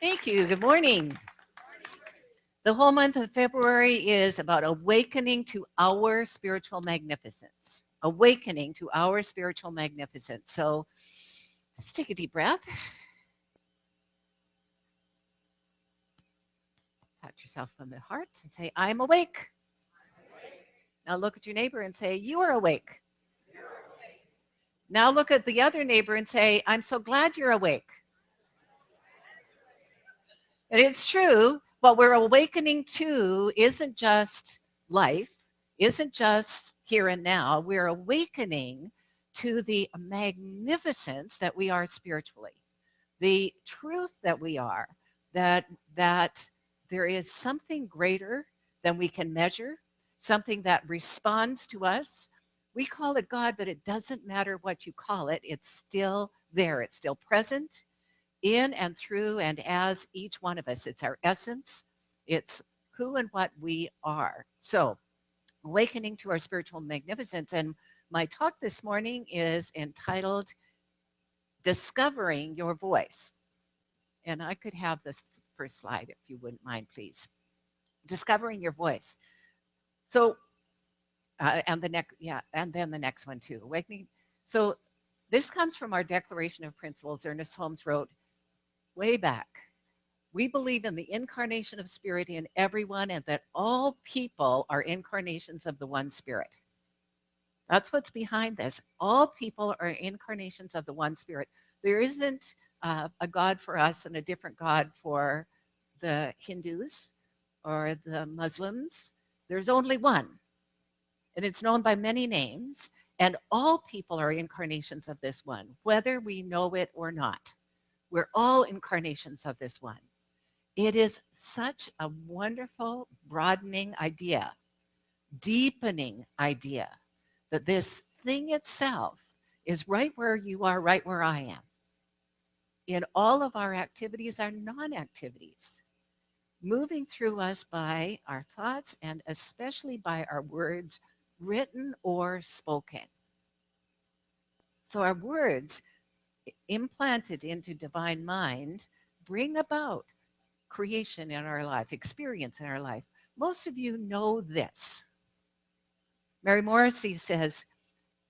Thank you. Good morning. The whole month of February is about awakening to our spiritual magnificence. Awakening to our spiritual magnificence. So let's take a deep breath. Pat yourself on the heart and say, I'm awake. Now look at your neighbor and say, you are awake. Now look at the other neighbor and say, I'm so glad you're awake. And it's true, what we're awakening to isn't just life, isn't just here and now. We're awakening to the magnificence that we are spiritually, the truth that we are, that there is something greater than we can measure, something that responds to us. We call it God, but it doesn't matter what you call it. It's still there. It's still present in and through and as each one of us. It's our essence. It's who and what we are. So, awakening to our spiritual magnificence. And my talk this morning is entitled Discovering Your Voice. And I could have this first slide if you wouldn't mind, please. Discovering your voice. So, and then the next one too. Awakening. So, this comes from our Declaration of Principles. Ernest Holmes wrote way back. We believe in the incarnation of spirit in everyone and that all people are incarnations of the one spirit. That's what's behind this. All people are incarnations of the one spirit. There isn't a God for us and a different God for the Hindus or the Muslims. There's only one. And it's known by many names. And all people are incarnations of this one, whether we know it or not. We're all incarnations of this one. It is such a wonderful, broadening idea, deepening idea, that this thing itself is right where you are, right where I am. In all of our activities, our non-activities, moving through us by our thoughts and especially by our words, written or spoken. So our words implanted into divine mind bring about creation in our life, experience in our life. Most of you know this. Mary Morrissey says,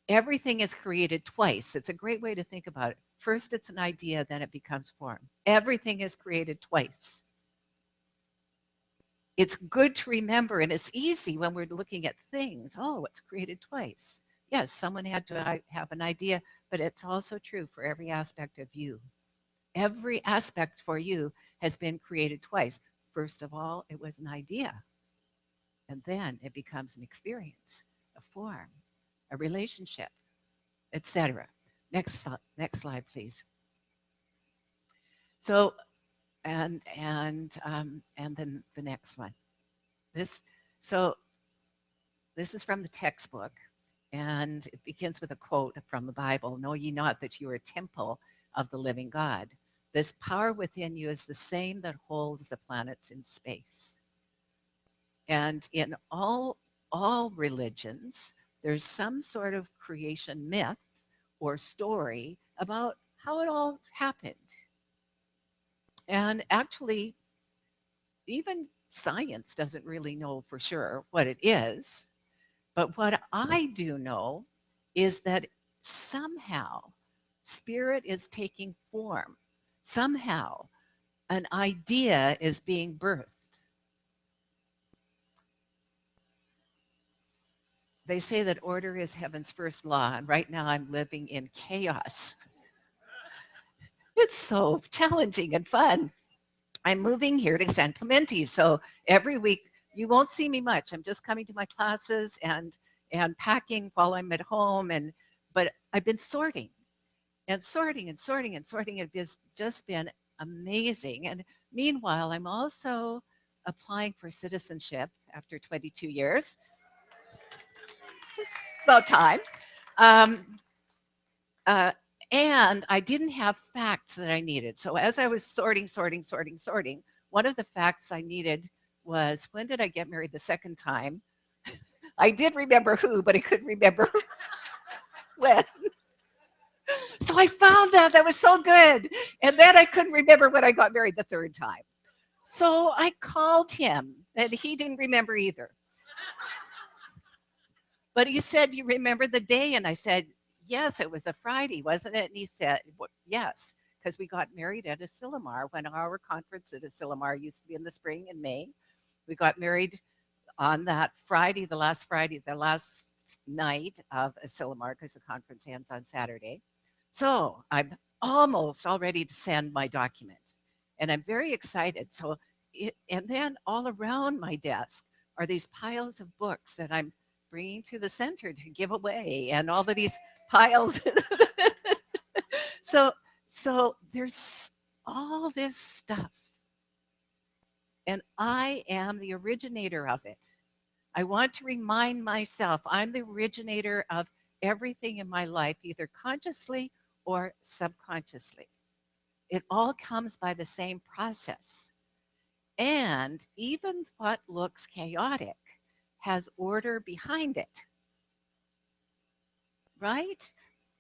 everything is created twice. It's a great way to think about it. First, it's an idea, then it becomes form. Everything is created twice. It's good to remember, and it's easy when we're looking at things. Oh, it's created twice. Yes, someone had to have an idea, but it's also true for every aspect of you. Every aspect for you has been created twice. First of all, it was an idea, and then it becomes an experience, a form, a relationship, etc. Next slide, please. So, and then the next one. This is from the textbook, and it begins with a quote from the Bible: "Know ye not that you are a temple of the living God? This power within you is the same that holds the planets in space." And in all religions, there's some sort of creation myth or story about how it all happened. And actually, even science doesn't really know for sure what it is. But what I do know is that somehow spirit is taking form. Somehow an idea is being birthed. They say that order is heaven's first law, and right now I'm living in chaos. It's so challenging and fun. I'm moving here to San Clemente, so every week you won't see me much. I'm just coming to my classes and packing while I'm at home, but I've been sorting and sorting and sorting and sorting. It's just been amazing. And meanwhile, I'm also applying for citizenship after 22 years. It's about time. And I didn't have facts that I needed. So as I was sorting, one of the facts I needed was, when did I get married the second time? I did remember who, but I couldn't remember when. So I found that. That was so good. And then I couldn't remember when I got married the third time. So I called him, and he didn't remember either. But he said, "Do you remember the day?" And I said, "Yes, it was a Friday, wasn't it?" And he said, "Yes, because we got married at Asilomar when our conference at Asilomar used to be in the spring in May. We got married on that Friday, the last night of Asilomar, because the conference ends on Saturday. So I'm almost all ready to send my document, and I'm very excited. So, and then all around my desk are these piles of books that I'm bringing to the center to give away, and all of these piles. so, so there's all this stuff, and I am the originator of it. I want to remind myself I'm the originator of everything in my life, either consciously or subconsciously. It all comes by the same process. And even what looks chaotic has order behind it. Right?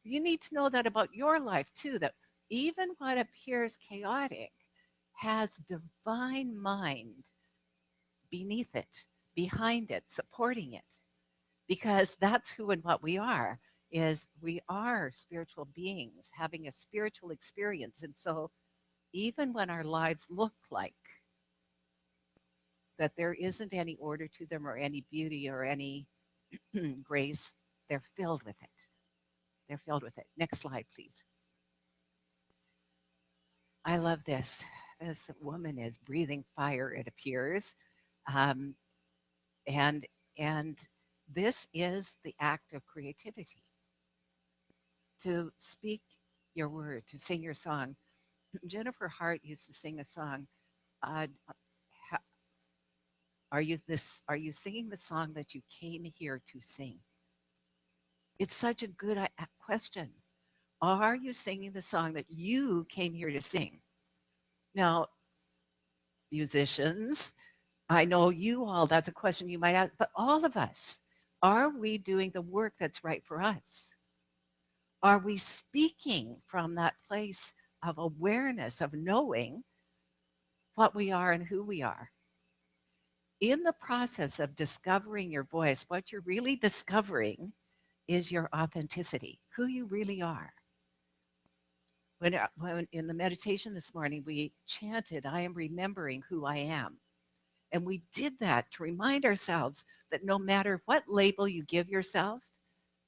You need to know that about your life too, that even what appears chaotic has divine mind beneath it, behind it, supporting it. Because that's who and what we are, is we are spiritual beings having a spiritual experience. And so even when our lives look like that there isn't any order to them or any beauty or any grace, they're filled with it. They're filled with it. Next slide, please. I love this. This woman is breathing fire, it appears. Um, and this is the act of creativity. To speak your word, to sing your song. Jennifer Hart used to sing a song. Uh, are you singing the song that you came here to sing? It's such a good question. Are you singing the song that you came here to sing? Now, musicians, I know you all, that's a question you might ask, but all of us, are we doing the work that's right for us? Are we speaking from that place of awareness, of knowing what we are and who we are? In the process of discovering your voice, what you're really discovering is your authenticity, who you really are. When in the meditation this morning, we chanted, "I am remembering who I am." And we did that to remind ourselves that no matter what label you give yourself,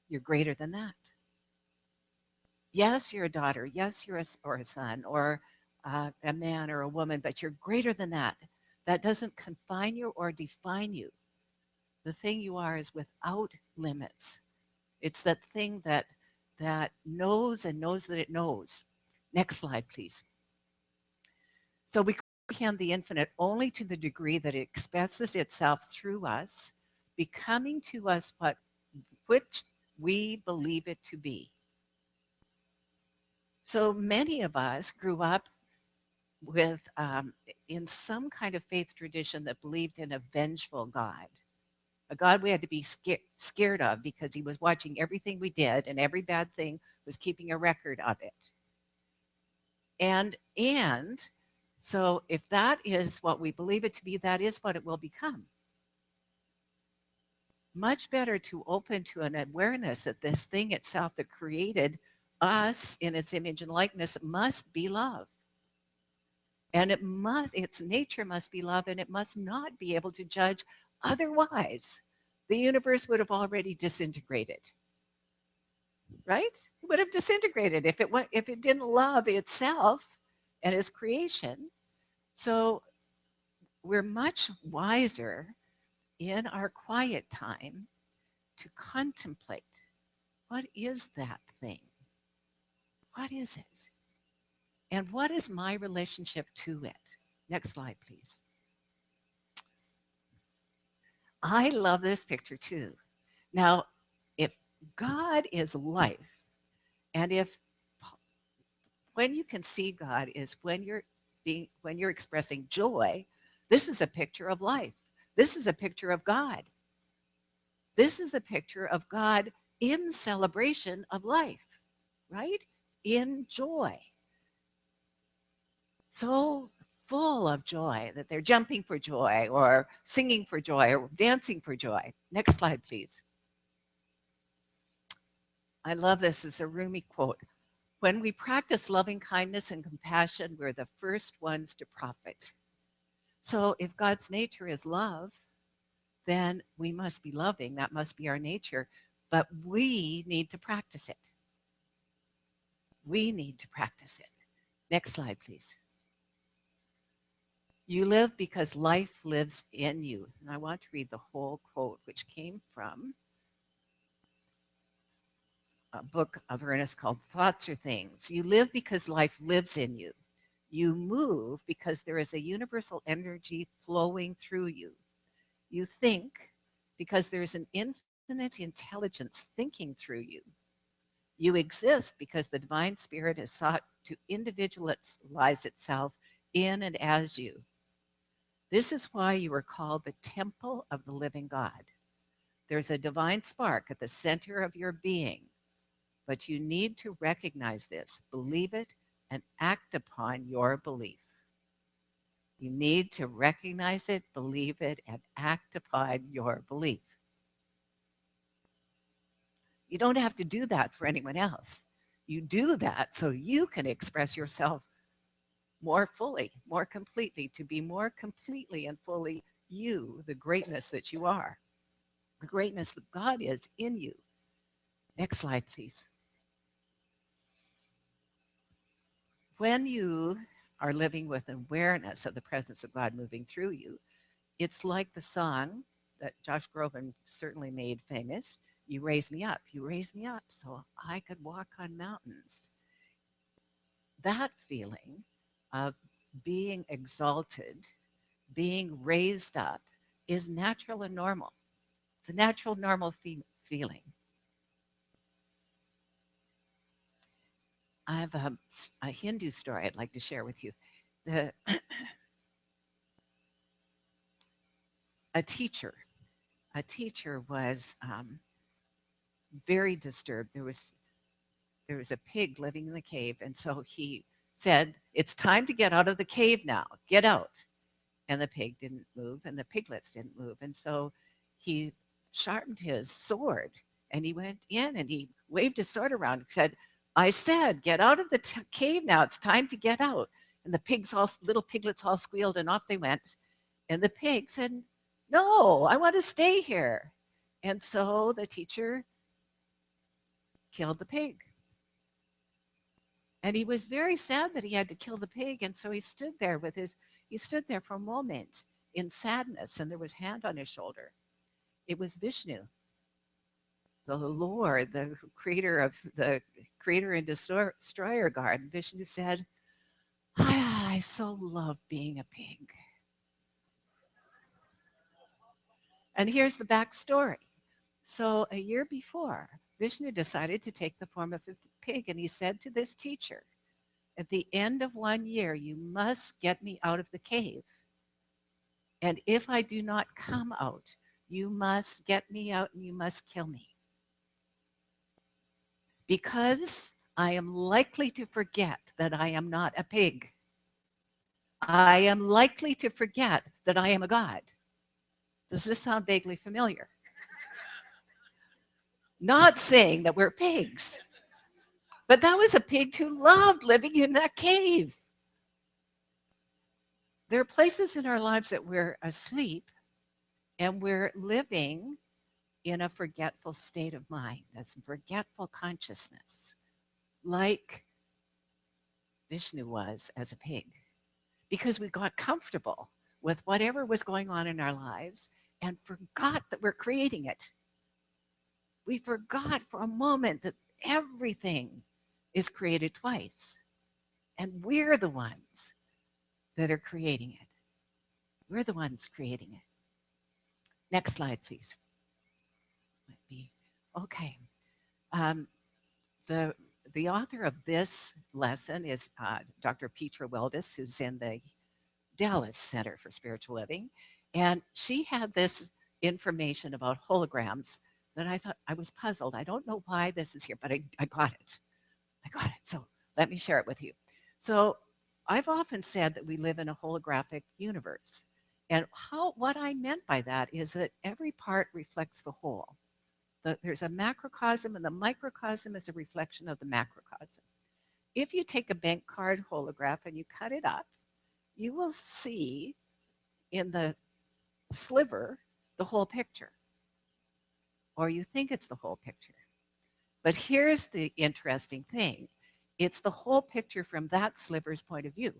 you're greater than that. Yes, you're a daughter. Yes, you're a son or a man or a woman, but you're greater than that. That doesn't confine you or define you. The thing you are is without limits. It's that thing that knows and knows that it knows. Next slide, please. So we comprehend the infinite only to the degree that it expresses itself through us, becoming to us which we believe it to be. So many of us grew up with in some kind of faith tradition that believed in a vengeful God, a God we had to be scared of because he was watching everything we did and every bad thing was keeping a record of it. And so if that is what we believe it to be, that is what it will become. Much better to open to an awareness that this thing itself that created us in its image and likeness must be love. And its nature must be love, and it must not be able to judge. Otherwise, the universe would have already disintegrated. Right? It would have disintegrated if it didn't love itself and its creation. So we're much wiser in our quiet time to contemplate, what is that thing? What is it? And what is my relationship to it? Next slide, please. I love this picture too. Now, if God is life, and if when you can see God is when you're expressing joy, this is a picture of life. This is a picture of God. This is a picture of God in celebration of life, right? in joy. So full of joy that they're jumping for joy or singing for joy or dancing for joy. Next slide, please. I love this. It's a Rumi quote. When we practice loving kindness and compassion, we're the first ones to profit. So if God's nature is love, then we must be loving. That must be our nature. But we need to practice it. We need to practice it. Next slide, please. You live because life lives in you. And I want to read the whole quote, which came from a book of Ernest called Thoughts Are Things. You live because life lives in you. You move because there is a universal energy flowing through you. You think because there is an infinite intelligence thinking through you. You exist because the divine spirit has sought to individualize itself in and as you. This is why you are called the temple of the living God. There's a divine spark at the center of your being, but you need to recognize this, believe it, and act upon your belief. You need to recognize it, believe it, and act upon your belief. You don't have to do that for anyone else. You do that so you can express yourself more fully, more completely, to be more completely and fully you, the greatness that you are, the greatness that God is in you. Next slide, please. When you are living with awareness of the presence of God moving through you, it's like the song that Josh Groban certainly made famous, You Raise Me Up. You raise me up so I could walk on mountains. That feeling of being exalted, being raised up, is natural and normal. It's a natural, normal feeling. I have a Hindu story I'd like to share with you. A teacher was very disturbed. There was a pig living in the cave, and so he said, "It's time to get out of the cave now. Get out." And the pig didn't move, and the piglets didn't move, and so he sharpened his sword, and he went in and he waved his sword around and said, "I said, get out of the cave now. It's time to get out." And the little piglets all squealed, and off they went. And the pig said, "No, I want to stay here." And so the teacher killed the pig. And he was very sad that he had to kill the pig. And so he stood there for a moment in sadness, and there was hand on his shoulder. It was Vishnu, the Lord, the creator and destroyer God. And Vishnu said, I so love being a pig. And here's the backstory. So a year before, Vishnu decided to take the form of a pig, and he said to this teacher, at the end of 1 year, you must get me out of the cave. And if I do not come out, you must get me out and you must kill me. Because I am likely to forget that I am not a pig. I am likely to forget that I am a god. Does this sound vaguely familiar? Not saying that we're pigs, but that was a pig who loved living in that cave. There are places in our lives that we're asleep and we're living in a forgetful state of mind. That's forgetful consciousness, like Vishnu was as a pig, because we got comfortable with whatever was going on in our lives and forgot that we're creating it. We forgot for a moment that everything is created twice, and we're the ones that are creating it. We're the ones creating it. Next slide, please. Okay. The author of this lesson is Dr. Petra Weldis, who's in the Dallas Center for Spiritual Living. And she had this information about holograms that I thought I was puzzled. I don't know why this is here, but I got it. I got it. So Let me share it with you. So I've often said that we live in a holographic universe. And what I meant by that is that every part reflects the whole. There's a macrocosm, and the microcosm is a reflection of the macrocosm. If you take a bank card holograph and you cut it up, you will see in the sliver the whole picture, or you think it's the whole picture. But here's the interesting thing. It's the whole picture from that sliver's point of view.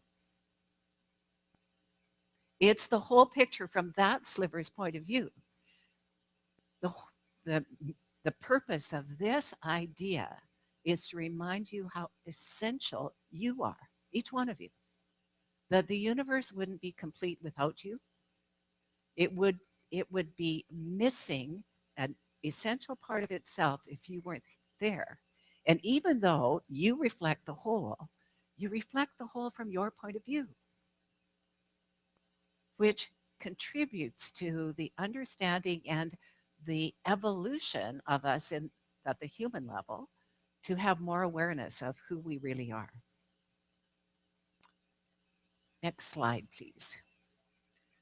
It's the whole picture from that sliver's point of view. The, the, the purpose of this idea is to remind you how essential you are, each one of you. That the universe wouldn't be complete without you. It would be missing an essential part of itself if you weren't there. And even though you reflect the whole, you reflect the whole from your point of view, which contributes to the understanding and the evolution of us at the human level to have more awareness of who we really are. Next slide, please.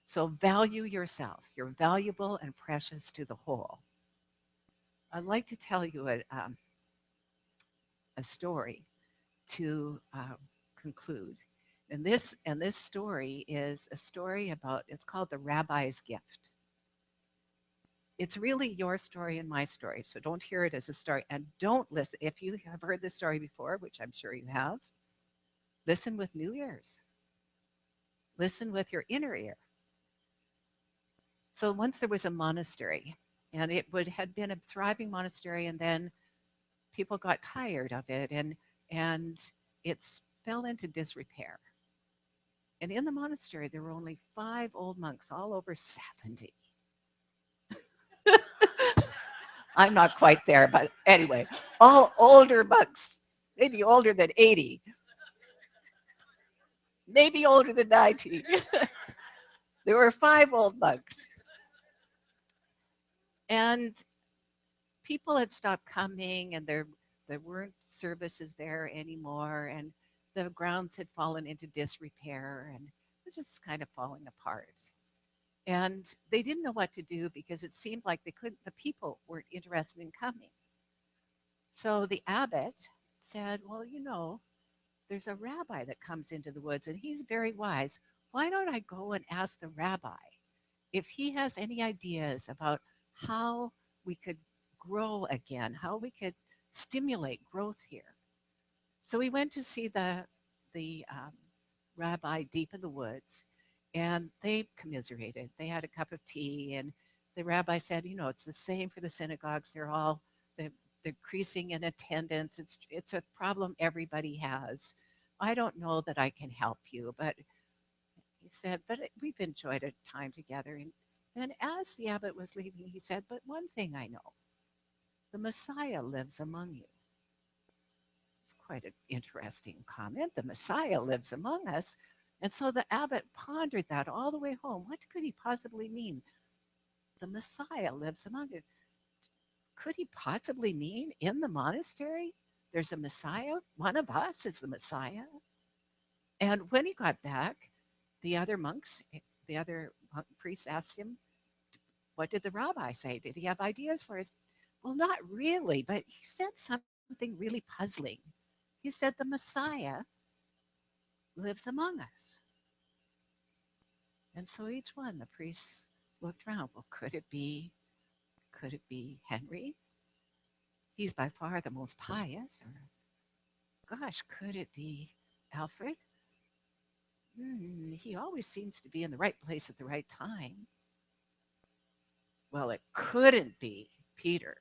So value yourself. You're valuable and precious to the whole. I'd like to tell you a story to conclude. And this story is a story about, it's called The Rabbi's Gift. It's really your story and my story, so don't hear it as a story. And don't listen, if you have heard this story before, which I'm sure you have, listen with new ears. Listen with your inner ear. So once there was a monastery, and had been a thriving monastery, and then people got tired of it, and it fell into disrepair. And in the monastery, there were only 5 old monks, all over 70. I'm not quite there, but anyway, all older monks, maybe older than 80, maybe older than 90. There were 5 old monks. And people had stopped coming, and there weren't services there anymore, and the grounds had fallen into disrepair, and it was just kind of falling apart. And they didn't know what to do because it seemed like the people weren't interested in coming. So the abbot said, well, there's a rabbi that comes into the woods, and he's very wise. Why don't I go and ask the rabbi if he has any ideas about how we could grow again, how we could stimulate growth here? So we went to see the rabbi deep in the woods, and they commiserated. They had a cup of tea, and the rabbi said, it's the same for the synagogues. They're decreasing in attendance. It's a problem everybody has. I don't know that I can help you, but he said, but we've enjoyed a time together. And then as the abbot was leaving, he said, but one thing I know, the Messiah lives among you. It's quite an interesting comment. The Messiah lives among us. And so the abbot pondered that all the way home. What could he possibly mean? The Messiah lives among us. Could he possibly mean in the monastery there's a Messiah? One of us is the Messiah. And when he got back, the other priests asked him, what did the rabbi say? Did he have ideas for us? Well, not really, but he said something really puzzling. He said the Messiah lives among us. And so each one, the priests looked around. Well, could it be Henry? He's by far the most pious. Or, gosh, could it be Alfred? He always seems to be in the right place at the right time. Well, it couldn't be Peter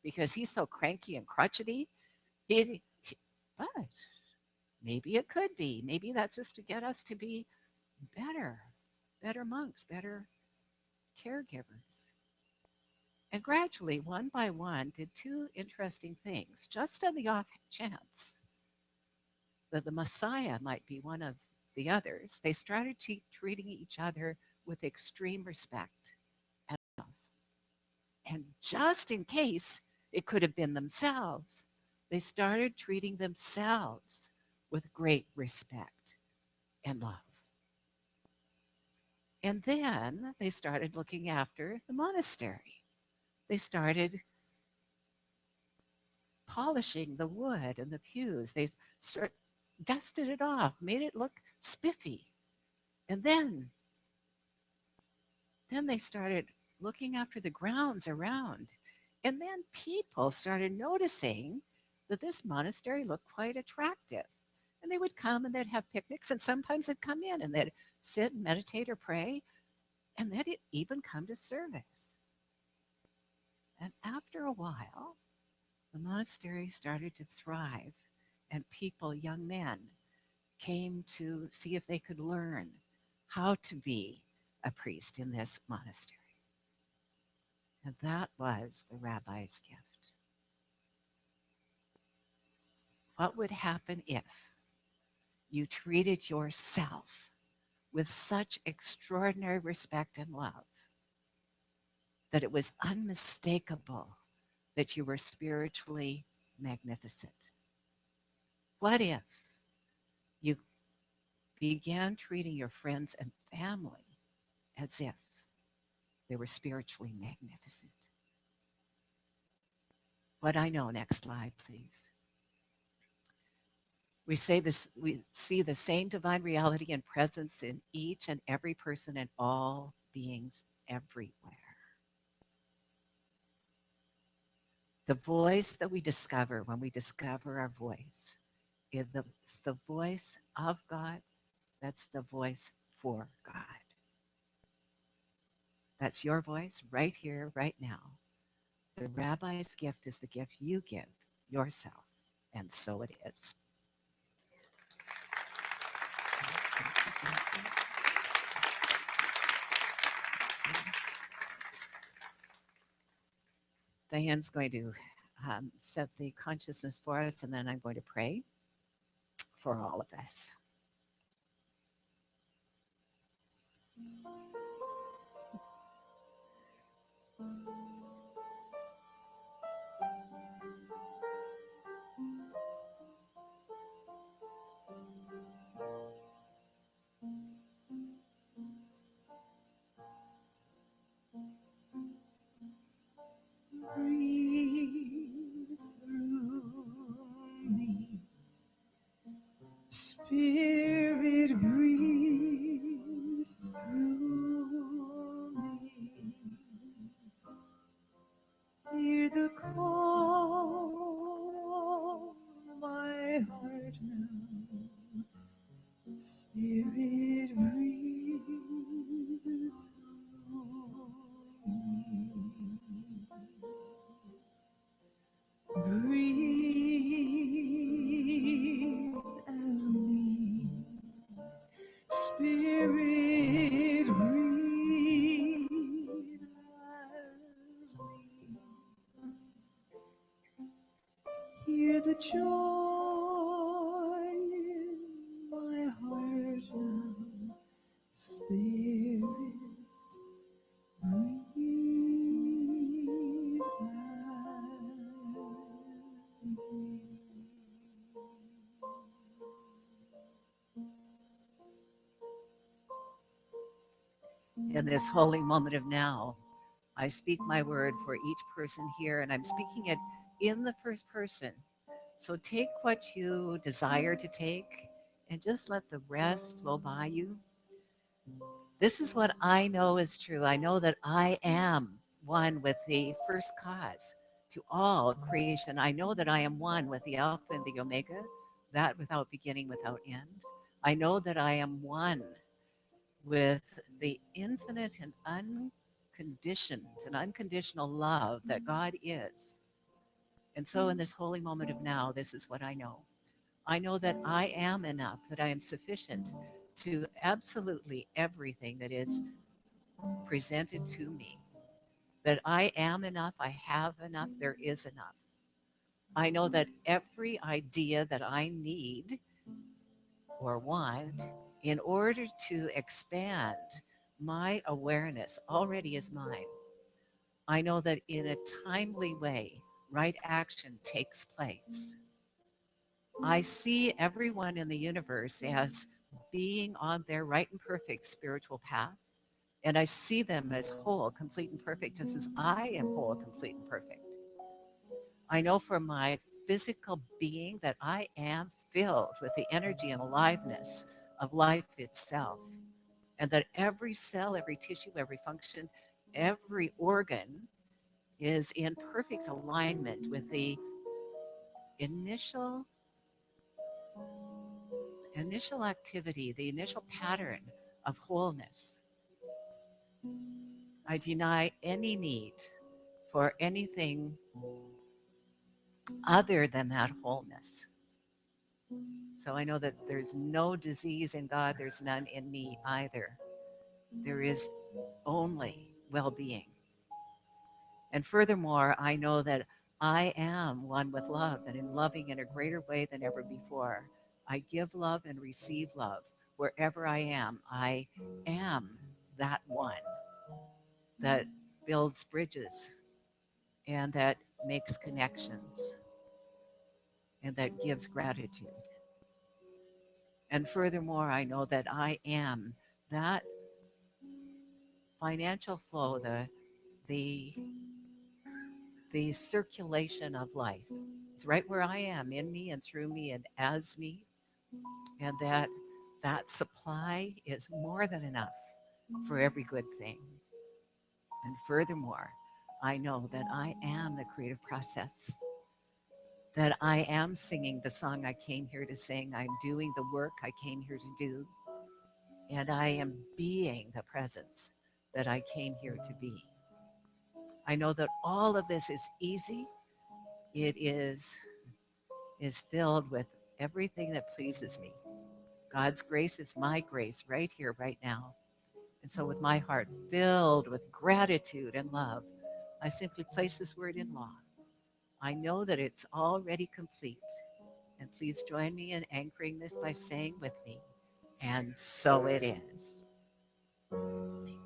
because he's so cranky and crotchety. But maybe it could be. Maybe that's just to get us to be better monks, better caregivers. And gradually, one by one, did 2 interesting things, just on the off chance that the Messiah might be one of the others. They started treating each other with extreme respect and love. And just in case it could have been themselves, they started treating themselves with great respect and love. And then they started looking after the monastery. They started polishing the wood and the pews. They dusted it off, made it look spiffy. And then they started looking after the grounds around. And then people started noticing that this monastery looked quite attractive. And they would come and they'd have picnics, and sometimes they'd come in and they'd sit and meditate or pray, and they'd even come to service. And after a while, the monastery started to thrive, and people, young men, came to see if they could learn how to be a priest in this monastery. And that was the rabbi's gift. What would happen if you treated yourself with such extraordinary respect and love that it was unmistakable that you were spiritually magnificent? What if you began treating your friends and family as if they were spiritually magnificent? What I know, next slide, please. We see the same divine reality and presence in each and every person and all beings everywhere. The voice that we discover when we discover our voice is the voice of God. That's the voice for God. That's your voice right here, right now. The rabbi's gift is the gift you give yourself, and so it is. Diane's going to set the consciousness for us, and then I'm going to pray for all of us. Breathe through me, Spirit, breathe through me. Hear the call of my heart now. Spirit, breathe through me. Breathe as me, Spirit, breathe as me. Hear the joy in my heart now, Spirit, breathe as me. In this holy moment of now, I speak my word for each person here, and I'm speaking it in the first person. So take what you desire to take and just let the rest flow by you. This is what I know is true. I know that I am one with the first cause to all creation. I know that I am one with the Alpha and the Omega, that without beginning, without end. I know that I am one with the infinite and unconditional love that God is. And so in this holy moment of now, this is what I know. I know that I am enough, that I am sufficient to absolutely everything that is presented to me. That I am enough, I have enough, there is enough. I know that every idea that I need or want in order to expand my awareness already is mine. I know that in a timely way, right action takes place. I see everyone in the universe as being on their right and perfect spiritual path. And I see them as whole, complete, and perfect, just as I am whole, complete, and perfect. I know from my physical being that I am filled with the energy and aliveness of life itself. And that every cell, every tissue, every function, every organ is in perfect alignment with the initial activity, the initial pattern of wholeness. I deny any need for anything other than that wholeness. So I know that there's no disease in God, there's none in me either. There is only well being. And furthermore, I know that I am one with love and in loving in a greater way than ever before. I give love and receive love wherever I am. I am that one that builds bridges and that makes connections and that gives gratitude. And furthermore, I know that I am that financial flow, the the circulation of life. It's right where I am, in me and through me and as me, and that supply is more than enough for every good thing. And furthermore, I know that I am the creative process, that I am singing the song I came here to sing. I'm doing the work I came here to do, and I am being the presence that I came here to be. I know that all of this is easy. It is filled with everything that pleases me. God's grace is my grace right here, right now. And so, with my heart filled with gratitude and love, I simply place this word in law. I know that it's already complete. And please join me in anchoring this by saying with me, and so it is. Thank